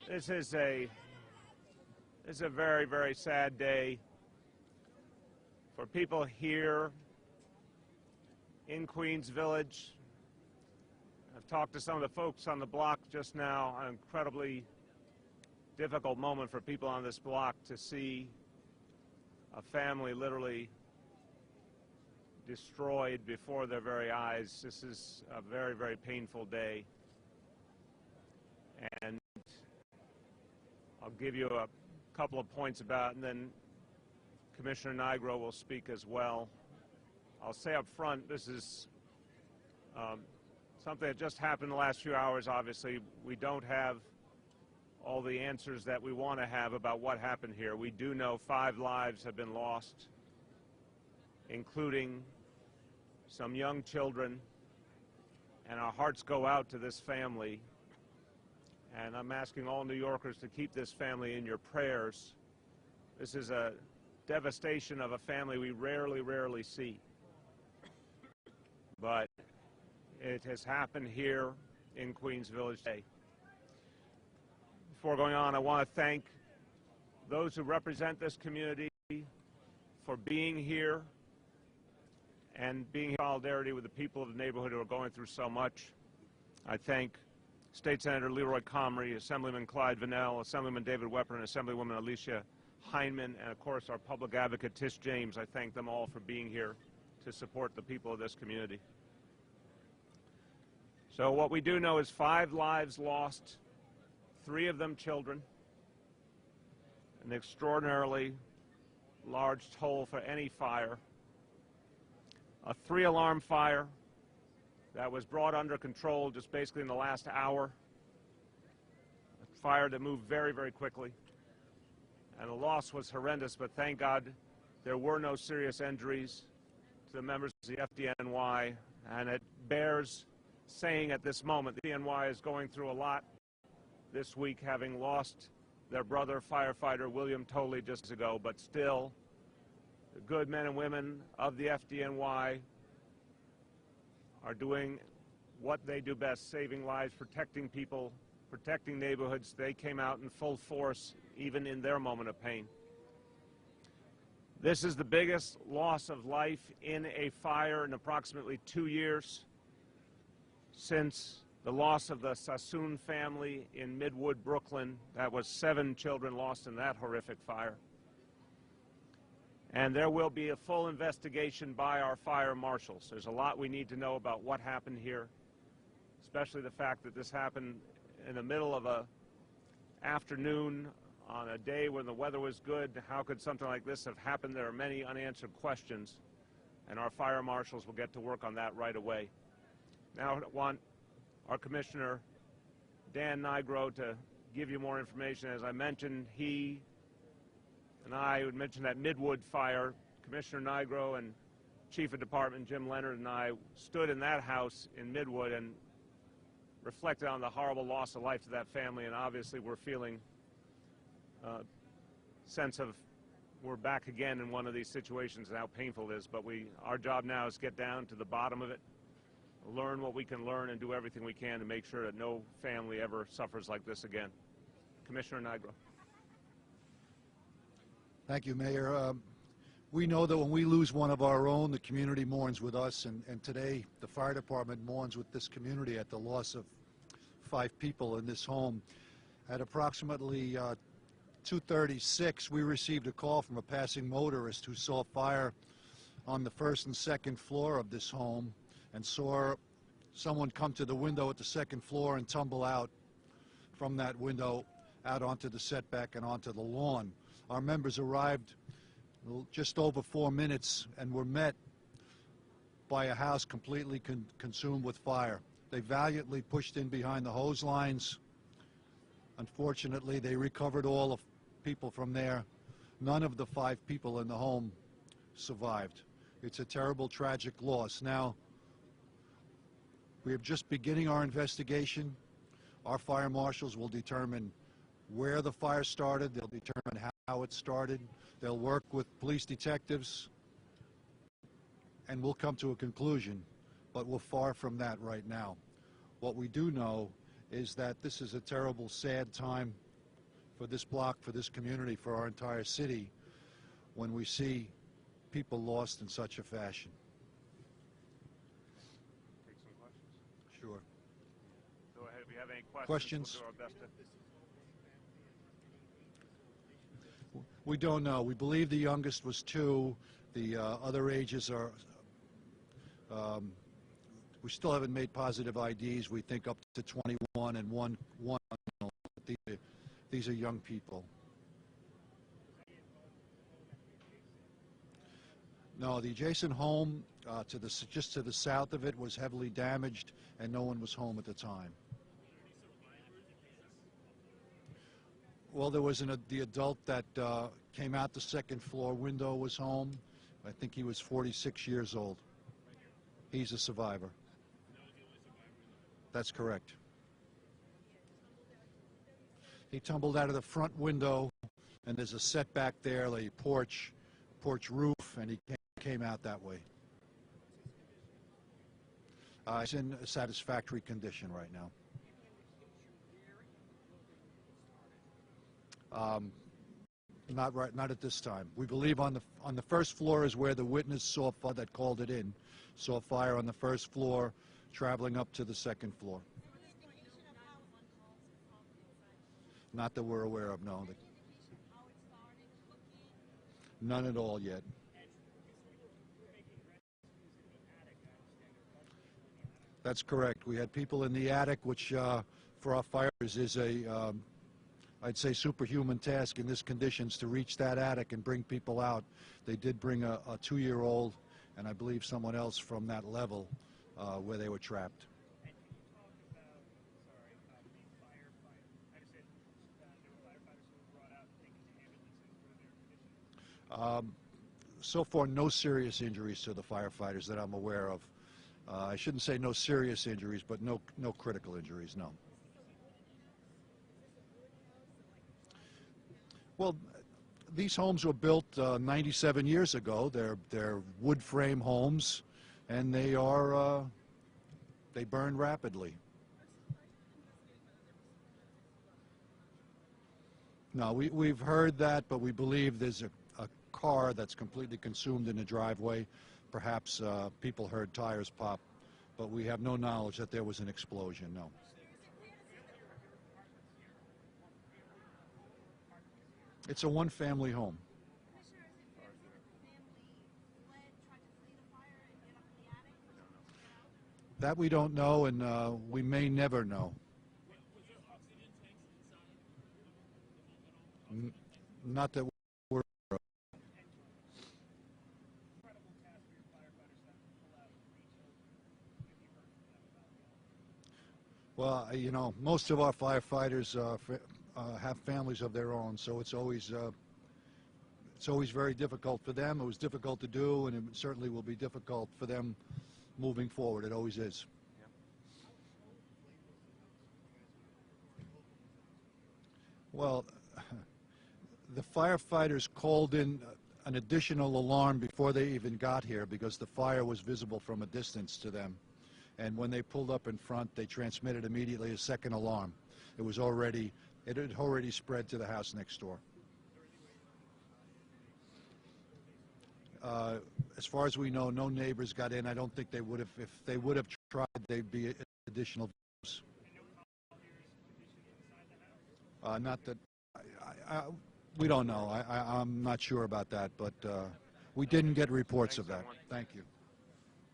This is a very, very sad day for people here in Queens Village. I've talked to some of the folks on the block just now. An incredibly difficult moment for people on this block to see a family literally destroyed before their very eyes. This is a very, very painful day. And I'll give you a couple of points about it, and then Commissioner Nigro will speak as well. I'll say up front, this is something that just happened in the last few hours. Obviously, we don't have all the answers that we want to have about what happened here. We do know 5 lives have been lost, including some young children, and our hearts go out to this family. And I'm asking all New Yorkers to keep this family in your prayers. This is a devastation of a family we rarely see. But it has happened here in Queens Village today. Before going on, I want to thank those who represent this community for being here and being in solidarity with the people of the neighborhood who are going through so much. I thank State Senator Leroy Comrie, Assemblyman Clyde Vannell, Assemblyman David Wepper, and Assemblywoman Alicia Heineman, and of course our public advocate Tish James. I thank them all for being here to support the people of this community. So what we do know is 5 lives lost, 3 of them children, an extraordinarily large toll for any fire. A 3-alarm fire that was brought under control just basically in the last hour. A fire that moved very, very quickly. And the loss was horrendous, but thank God there were no serious injuries to the members of the FDNY. And it bears saying at this moment, the FDNY is going through a lot this week, having lost their brother, firefighter William Tolley, just ago, but still, the good men and women of the FDNY are doing what they do best, saving lives, protecting people, protecting neighborhoods. They came out in full force, even in their moment of pain. This is the biggest loss of life in a fire in approximately 2 years since the loss of the Sassoon family in Midwood, Brooklyn. That was 7 children lost in that horrific fire. And there will be a full investigation by our fire marshals. There's a lot we need to know about what happened here, especially the fact that this happened in the middle of an afternoon on a day when the weather was good. How could something like this have happened? There are many unanswered questions, and our fire marshals will get to work on that right away. Now I want our Commissioner, Dan Nigro, to give you more information. As I mentioned, he and I would mention that Midwood fire. Commissioner Nigro and Chief of Department Jim Leonard and I stood in that house in Midwood and reflected on the horrible loss of life to that family, and obviously we're feeling a sense of we're back again in one of these situations and how painful it is. But our job now is to get down to the bottom of it, learn what we can learn, and do everything we can to make sure that no family ever suffers like this again. Commissioner Nigro. Thank you, Mayor. We know that when we lose one of our own, the community mourns with us, and today the fire department mourns with this community at the loss of 5 people in this home. At approximately 2:36, we received a call from a passing motorist who saw fire on the 1st and 2nd floor of this home and saw someone come to the window at the 2nd floor and tumble out from that window out onto the setback and onto the lawn. Our members arrived just over 4 minutes and were met by a house completely consumed with fire. They valiantly pushed in behind the hose lines. Unfortunately, they recovered all of people from there. None of the 5 people in the home survived. It's a terrible, tragic loss. Now, we are just beginning our investigation. Our fire marshals will determine where the fire started. They'll determine how it started. They'll work with police detectives, and we'll come to a conclusion. But we're far from that right now. What we do know is that this is a terrible, sad time for this block, for this community, for our entire city, when we see people lost in such a fashion. Take some questions. Sure. Go ahead. If you have any questions, Questions? we'll do our best to. We don't know. We believe the youngest was 2. The other ages are, we still haven't made positive IDs. We think up to 21 and one. These are young people. No, the adjacent home just to the south of it was heavily damaged, and no one was home at the time. Well, there was the adult that came out the second floor window was home. I think he was 46 years old. He's a survivor. That's correct. He tumbled out of the front window, and there's a setback there, a porch roof, and he came out that way. He's in a satisfactory condition right now. Not at this time. We believe on the first floor is where the witness saw fire that called it in. Saw fire on the first floor, traveling up to the second floor. Not that we're aware of, no. None at all yet. That's correct. We had people in the attic, which for our fires is a I'd say superhuman task in these conditions to reach that attic and bring people out. They did bring a 2-year-old and I believe someone else from that level where they were trapped. And can you talk about, the firefighter? I understand there were firefighters who were brought out taken to ambulances. What are their conditions? So far, no serious injuries to the firefighters that I'm aware of. I shouldn't say no serious injuries, but no critical injuries, no. Well, these homes were built 97 years ago. They're wood frame homes, and they burn rapidly. No, we've heard that, but we believe there's a car that's completely consumed in the driveway. Perhaps people heard tires pop, but we have no knowledge that there was an explosion, no. It's a one-family home. That we don't know, and we may never know. Not that we're aware of. Well, you know, most of our firefighters have families of their own, so it's always very difficult for them. It was difficult to do, and it certainly will be difficult for them moving forward. It always is. Well, the firefighters called in an additional alarm before they even got here because the fire was visible from a distance to them. And when they pulled up in front, they transmitted immediately a second alarm. It had already spread to the house next door. As far as we know, no neighbors got in. I don't think they would have. If they would have tried, they'd be additional victims. Not that. We don't know. I'm not sure about that, but we didn't get reports of that. Thank you.